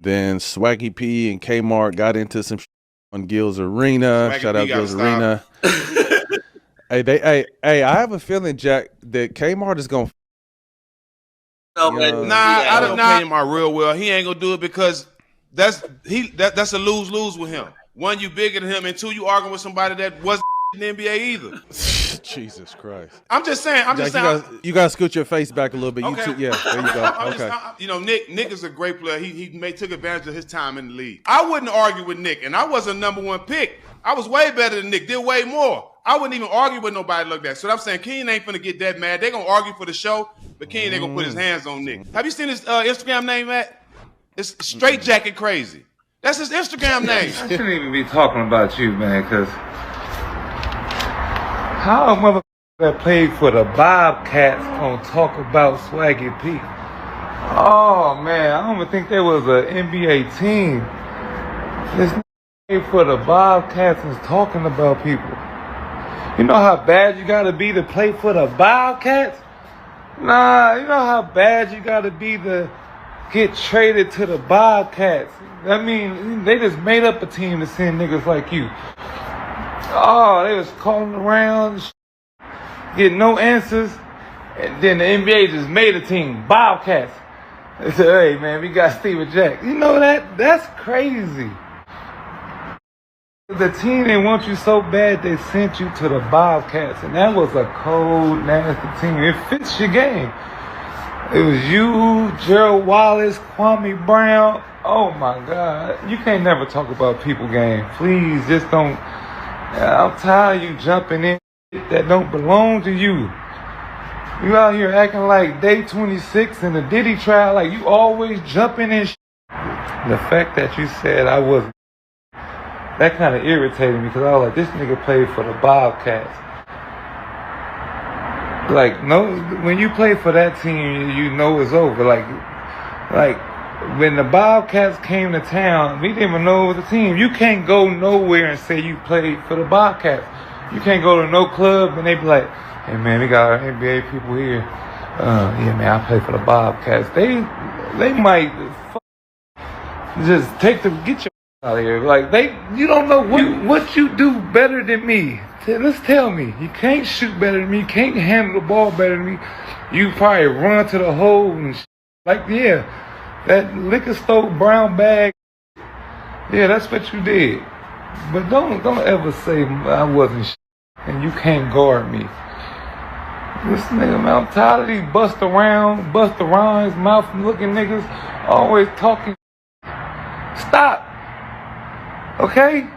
Then Swaggy P and Kmart got into some on Gil's Arena. Swaggy Shout P out Gil's Arena. Hey, I have a feeling, Jack, that Kmart is gonna. I don't know Kmart real well. He ain't gonna do it because that's a lose-lose with him. One, you bigger than him, and two, you arguing with somebody that wasn't in the NBA either. Jesus Christ. I'm just saying. You gotta scoot your face back a little bit. Okay. Yeah, there you go. Okay. Nick is a great player. He took advantage of his time in the league. I wouldn't argue with Nick, and I wasn't number one pick. I was way better than Nick. Did way more. I wouldn't even argue with nobody like that. So I'm saying King ain't finna get that mad. They gonna argue for the show, but King ain't gonna put his hands on Nick. Have you seen his Instagram name, Matt? It's Straight Jacket Crazy. That's his Instagram name. I shouldn't even be talking about you, man, because how a motherfucker that played for the Bobcats gonna talk about Swaggy P? Oh, man, I don't even think there was an NBA team. This played for the Bobcats is talking about people. You know how bad you gotta be to play for the Bobcats? Nah, you know how bad you gotta be to get traded to the Bobcats. I mean, they just made up a team to send niggas like you. Oh, they was calling around, getting no answers, and then the NBA just made a team, Bobcats. They said, hey man, we got Steven Jack. You know that? That's crazy. The team didn't want you so bad they sent you to the Bobcats, and that was a cold, nasty team. It fits your game. It was you, Gerald Wallace, Kwame Brown. Oh my God. You can't never talk about people game. Please, just don't. I'm tired of you jumping in that don't belong to you. You out here acting like Day 26 in the Diddy trial, like you always jumping in. The fact that you said I wasn't, that kind of irritated me because I was like, this nigga played for the Bobcats. Like, no, when you play for that team, you know it's over. Like when the Bobcats came to town, we didn't even know it was a team. You can't go nowhere and say you played for the Bobcats. You can't go to no club and they be like, hey man, we got our NBA people here. Yeah man, I play for the Bobcats. They might just get your out of here. Like you don't know what you do better than me. Let's tell me. You can't shoot better than me. You can't handle the ball better than me. You probably run to the hole and like, yeah, that liquor store brown bag. Yeah, that's what you did. But don't ever say I wasn't and you can't guard me. This nigga, man, I'm tired of these bust arounds, mouth looking niggas always talking. Stop. Okay?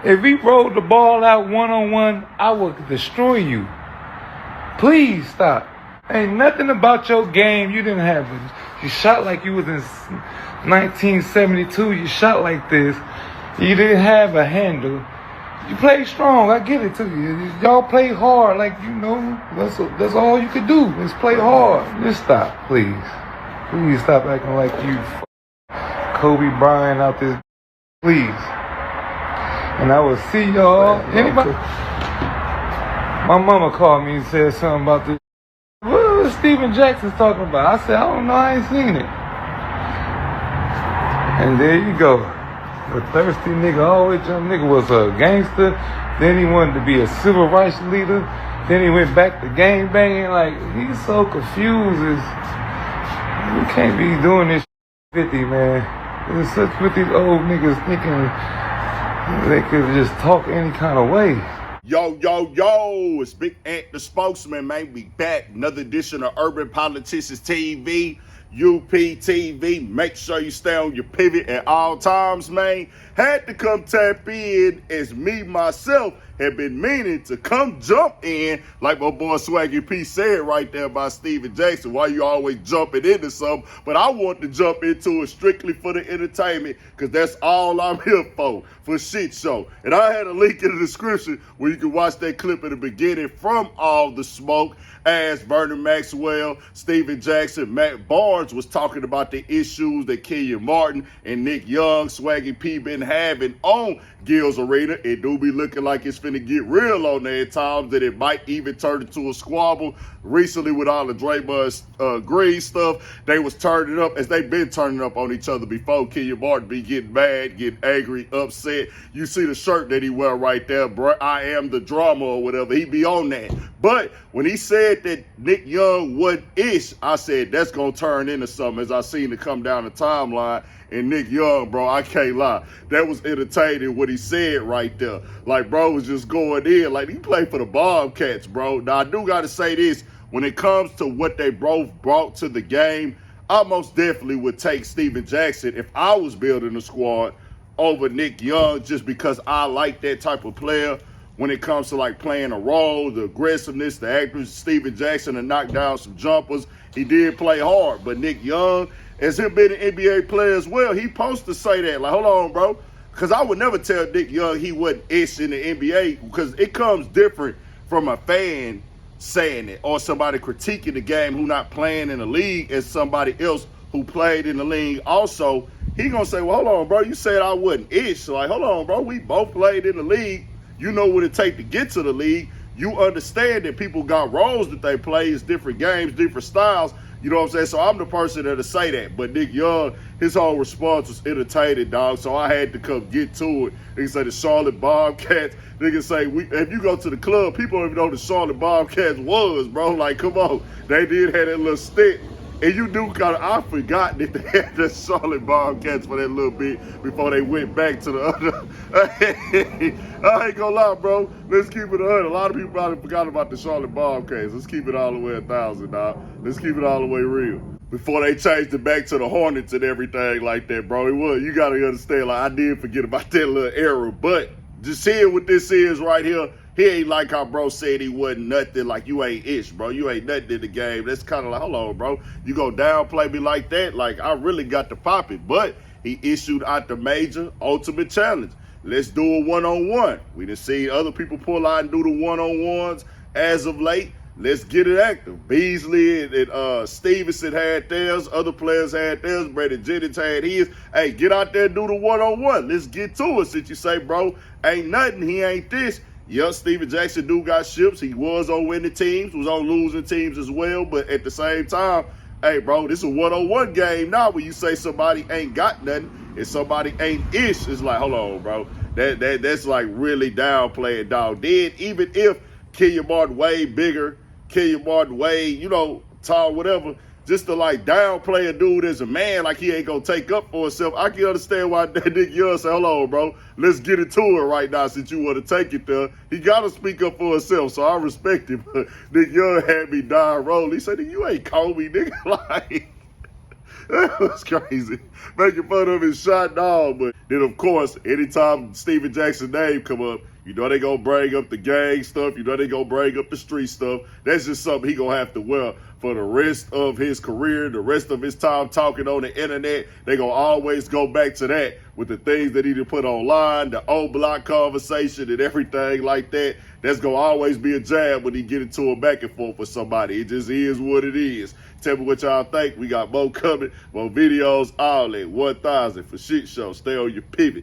If we rolled the ball out one-on-one, I would destroy you. Please stop. Ain't nothing about your game you didn't have. You shot like you was in 1972. You shot like this. You didn't have a handle. You played strong. I get it to you. Y'all play hard. Like, you know, that's all you could do is play hard. Just stop, please. Please stop acting like you Kobe Bryant out this. Please. And I will see y'all. Anybody? My mama called me and said something about this. What was Steven Jackson talking about? I said, I don't know. I ain't seen it. And there you go. The thirsty nigga always jumped. Nigga was a gangster. Then he wanted to be a civil rights leader. Then he went back to gangbanging. Like, he's so confused. You can't be doing this 50, man. It's such with these old niggas thinking they could just talk any kind of way. Yo, it's Big Ant the spokesman, man. We back. Another edition of Urban Politicians TV, UPTV. Make sure you stay on your pivot at all times, man. Had to come tap in as me, myself, have been meaning to come jump in, like my boy Swaggy P said right there by Steven Jackson. Why you always jumping into something? But I want to jump into it strictly for the entertainment, because that's all I'm here for shit show. And I had a link in the description where you can watch that clip at the beginning from All the Smoke, as Vernon Maxwell, Steven Jackson, Matt Barnes was talking about the issues that Kenyon Martin and Nick Young, Swaggy P been having on Gil's Arena. It do be looking like it's finna starting to get real on there at times that it might even turn into a squabble. Recently with all the Draymond Green stuff, they was turning up as they've been turning up on each other before. Kmart be getting mad, getting angry, upset. You see the shirt that he wear right there, bro. I am the drama or whatever. He be on that. But when he said that Nick Young wasn't ish, I said that's going to turn into something as I seen it come down the timeline. And Nick Young, bro, I can't lie. That was entertaining what he said right there. Like, bro was just going in. Like, he played for the Bobcats, bro. Now, I do got to say this. When it comes to what they both brought to the game, I most definitely would take Steven Jackson if I was building a squad over Nick Young just because I like that type of player. When it comes to like playing a role, the aggressiveness, the accuracy, Steven Jackson to knock down some jumpers. He did play hard, but Nick Young, as him being an NBA player as well, he supposed to say that. Like, hold on, bro. Because I would never tell Nick Young he wasn't ish in the NBA because it comes different from a fan saying it or somebody critiquing the game who not playing in the league as somebody else who played in the league. Also, he going to say, well, hold on, bro. You said I wasn't ish. So like, hold on, bro. We both played in the league. You know what it take to get to the league. You understand that people got roles that they play. It's different games, different styles. You know what I'm saying? So I'm the person that'll say that. But Nick Young, his whole response was entertaining, dog. So I had to come get to it. They say the Charlotte Bobcats. They can say, if you go to the club, people don't even know the Charlotte Bobcats was, bro. Like, come on. They did have that little stick. And you do kind of, I forgot that they had the Charlotte Bobcats for that little bit before they went back to the other. I ain't gonna lie, bro. Let's keep it 100. A lot of people probably forgot about the Charlotte Bobcats. Let's keep it all the way 1,000, dog. Let's keep it all the way real. Before they changed it back to the Hornets and everything like that, bro. It was, you gotta understand, like, I did forget about that little era. But just seeing what this is right here, he ain't like how bro said he wasn't nothing. Like, you ain't ish, bro. You ain't nothing in the game. That's kind of like, hold on, bro. You go downplay me like that? Like, I really got to pop it. But he issued out the major ultimate challenge. Let's do a one-on-one. We done seen other people pull out and do the one-on-ones as of late. Let's get it active. Beasley and Stevenson had theirs. Other players had theirs. Brandon Jennings had his. Hey, get out there and do the one-on-one. Let's get to it. Since you say, bro, ain't nothing. He ain't this. Yeah, Steven Jackson do got ships. He was on winning teams, was on losing teams as well. But at the same time, hey, bro, this is a one-on-one game now where you say somebody ain't got nothing and somebody ain't ish. It's like, hold on, bro. That's like really downplaying, dog. Then even if Kmart way bigger, Kmart way, you know, tall, whatever, just to like downplay a dude as a man, like he ain't gonna take up for himself. I can understand why Nick Young say, hold on, bro, let's get into it right now since you want to take it there. He gotta speak up for himself, so I respect him. Nick Young had me dying roll. He said, you ain't Kobe, nigga. Like, that was crazy. Making fun of his shot dog. But then, of course, anytime Steven Jackson's name come up, you know they gonna bring up the gang stuff. You know they gonna bring up the street stuff. That's just something he gonna have to wear for the rest of his career, the rest of his time talking on the internet. They gonna always go back to that with the things that he done put online, the old block conversation and everything like that. That's gonna always be a jab when he get into a back and forth with somebody. It just is what it is. Tell me what y'all think. We got more coming, more videos, all that. 1,000 for shit show. Stay on your pivot.